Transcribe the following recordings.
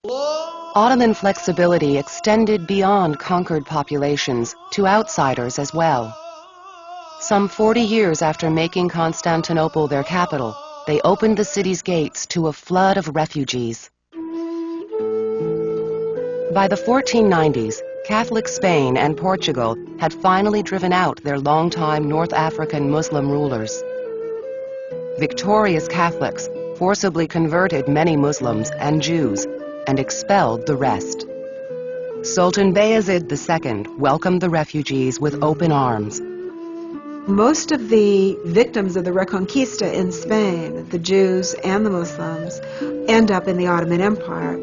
Ottoman flexibility extended beyond conquered populations to outsiders as well. Some 40 years after making Constantinople their capital, they opened the city's gates to a flood of refugees. By the 1490s, Catholic Spain and Portugal had finally driven out their longtime North African Muslim rulers. Victorious Catholics forcibly converted many Muslims and Jews and expelled the rest. Sultan Bayezid II welcomed the refugees with open arms. Most of the victims of the Reconquista in Spain, the Jews and the Muslims, end up in the Ottoman Empire.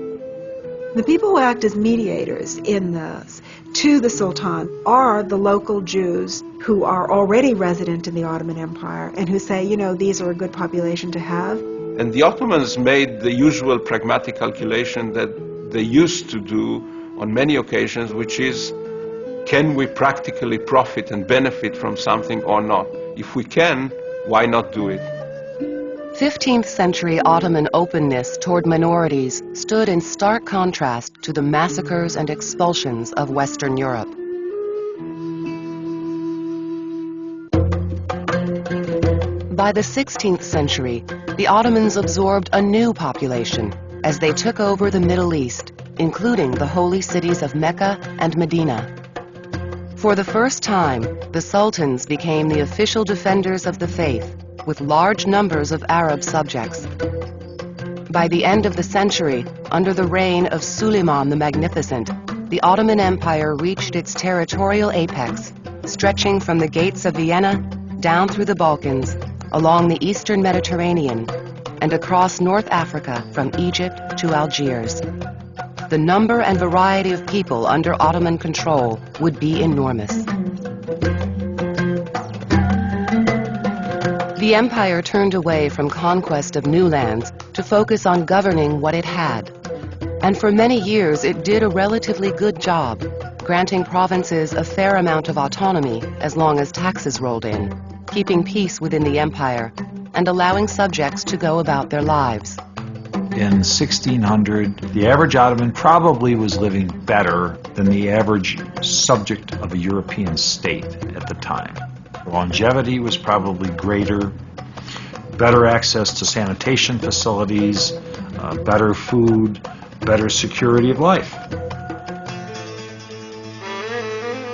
The people who act as mediators in this to the Sultan are the local Jews who are already resident in the Ottoman Empire and who say, you know, these are a good population to have. And the Ottomans made the usual pragmatic calculation that they used to do on many occasions, which is, can we practically profit and benefit from something or not? If we can, why not do it? 15th century Ottoman openness toward minorities stood in stark contrast to the massacres and expulsions of Western Europe. By the 16th century, the Ottomans absorbed a new population as they took over the Middle East, including the holy cities of Mecca and Medina. For the first time, the sultans became the official defenders of the faith, with large numbers of Arab subjects. By the end of the century, under the reign of Suleiman the Magnificent, the Ottoman Empire reached its territorial apex, stretching from the gates of Vienna down through the Balkans, along the eastern Mediterranean, and across North Africa from Egypt to Algiers. The number and variety of people under Ottoman control would be enormous. The empire turned away from conquest of new lands to focus on governing what it had. And for many years it did a relatively good job, granting provinces a fair amount of autonomy as long as taxes rolled in, keeping peace within the empire, and allowing subjects to go about their lives. In 1600, the average Ottoman probably was living better than the average subject of a European state at the time. Longevity was probably greater, better access to sanitation facilities, better food, better security of life.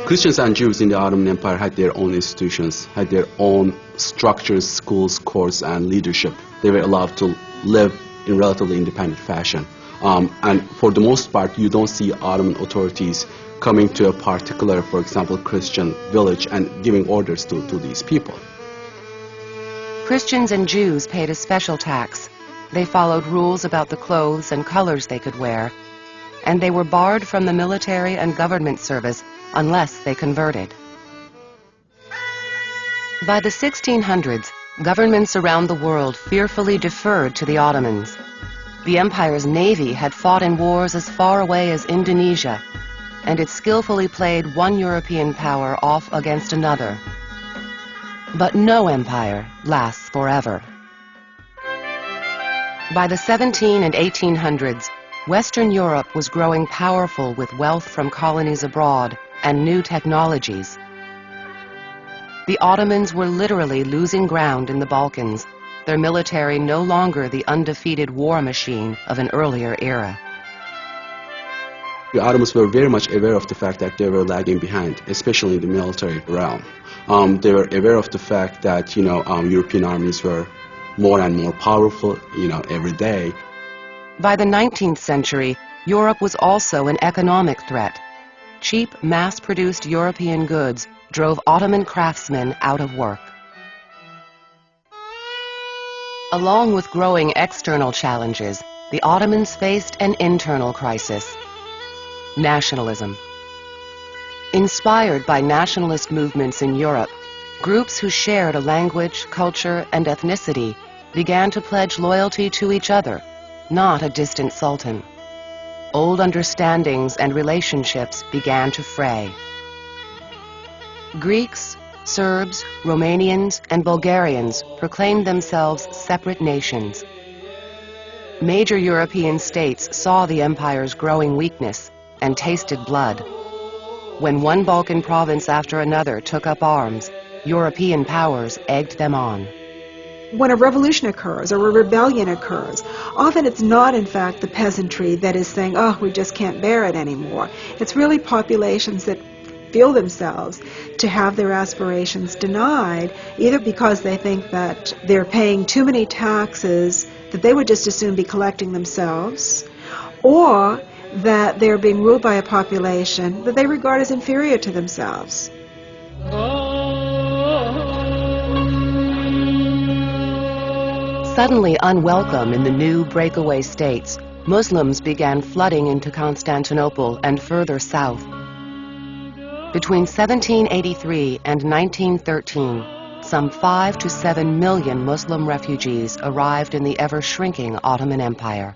Christians and Jews in the Ottoman Empire had their own institutions, had their own structures, schools, courts, and leadership. They were allowed to live in relatively independent fashion. And for the most part, you don't see Ottoman authorities coming to a particular, for example, Christian village and giving orders to these people. Christians and Jews paid a special tax. They followed rules about the clothes and colors they could wear, and they were barred from the military and government service unless they converted. By the 1600s, governments around the world fearfully deferred to the Ottomans. The empire's navy had fought in wars as far away as Indonesia, and it skillfully played one European power off against another. But no empire lasts forever. By the 1700s and 1800s, Western Europe was growing powerful with wealth from colonies abroad and new technologies. The Ottomans were literally losing ground in the Balkans, their military no longer the undefeated war machine of an earlier era. The Ottomans were very much aware of the fact that they were lagging behind, especially in the military realm. They were aware of the fact that, European armies were more and more powerful, every day. By the 19th century, Europe was also an economic threat. Cheap, mass-produced European goods drove Ottoman craftsmen out of work. Along with growing external challenges, the Ottomans faced an internal crisis: nationalism. Inspired by nationalist movements in Europe, groups who shared a language, culture, and ethnicity began to pledge loyalty to each other, not a distant sultan. Old understandings and relationships began to fray. Greeks, Serbs, Romanians, and Bulgarians proclaimed themselves separate nations. Major European states saw the empire's growing weakness and tasted blood. When one Balkan province after another took up arms, European powers egged them on. When a revolution occurs or a rebellion occurs, often it's not in fact the peasantry that is saying, oh, we just can't bear it anymore. It's really populations that feel themselves to have their aspirations denied, either because they think that they're paying too many taxes that they would just as soon be collecting themselves, or that they're being ruled by a population that they regard as inferior to themselves. Suddenly unwelcome in the new breakaway states, Muslims began flooding into Constantinople and further south. Between 1783 and 1913, some 5 to 7 million Muslim refugees arrived in the ever-shrinking Ottoman Empire.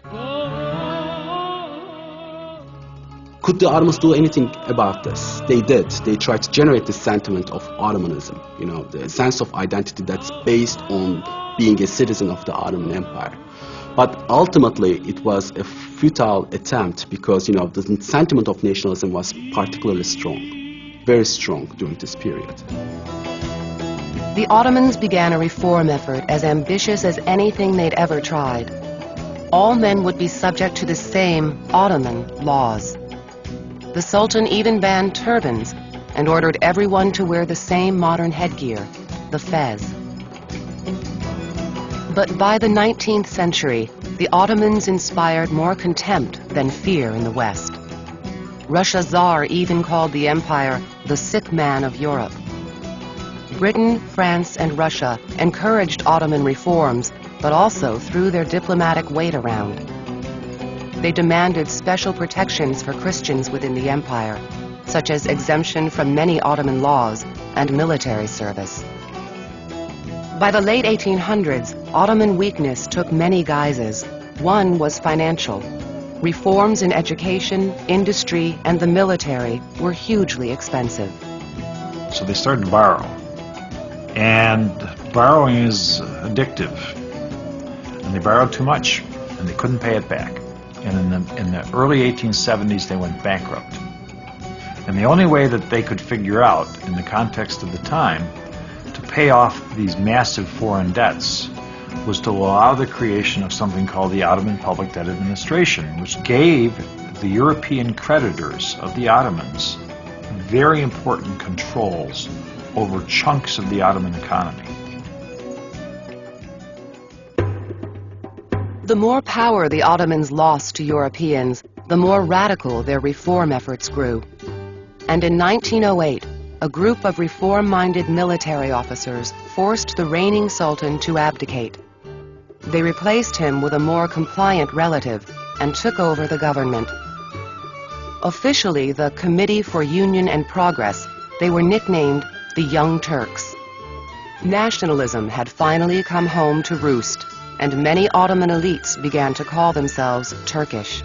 Could the Ottomans do anything about this? They did. They tried to generate the sentiment of Ottomanism, the sense of identity that's based on being a citizen of the Ottoman Empire. But ultimately, it was a futile attempt because, the sentiment of nationalism was particularly strong, very strong during this period. The Ottomans began a reform effort as ambitious as anything they'd ever tried. All men would be subject to the same Ottoman laws. The Sultan even banned turbans and ordered everyone to wear the same modern headgear, the fez. But by the 19th century, the Ottomans inspired more contempt than fear in the West. Russia's Tsar even called the empire the sick man of Europe. Britain, France, and Russia encouraged Ottoman reforms, but also threw their diplomatic weight around. They demanded special protections for Christians within the empire, such as exemption from many Ottoman laws and military service. By the late 1800s, Ottoman weakness took many guises. One was financial. Reforms in education, industry, and the military were hugely expensive. So they started to borrow. And borrowing is addictive. And they borrowed too much, and they couldn't pay it back. And in the early 1870s, they went bankrupt. And the only way that they could figure out, in the context of the time, to pay off these massive foreign debts was to allow the creation of something called the Ottoman Public Debt Administration, which gave the European creditors of the Ottomans very important controls over chunks of the Ottoman economy. The more power the Ottomans lost to Europeans, the more radical their reform efforts grew. And in 1908, a group of reform-minded military officers forced the reigning sultan to abdicate. They replaced him with a more compliant relative and took over the government. Officially the Committee for Union and Progress, they were nicknamed the Young Turks. Nationalism had finally come home to roost, and many Ottoman elites began to call themselves Turkish.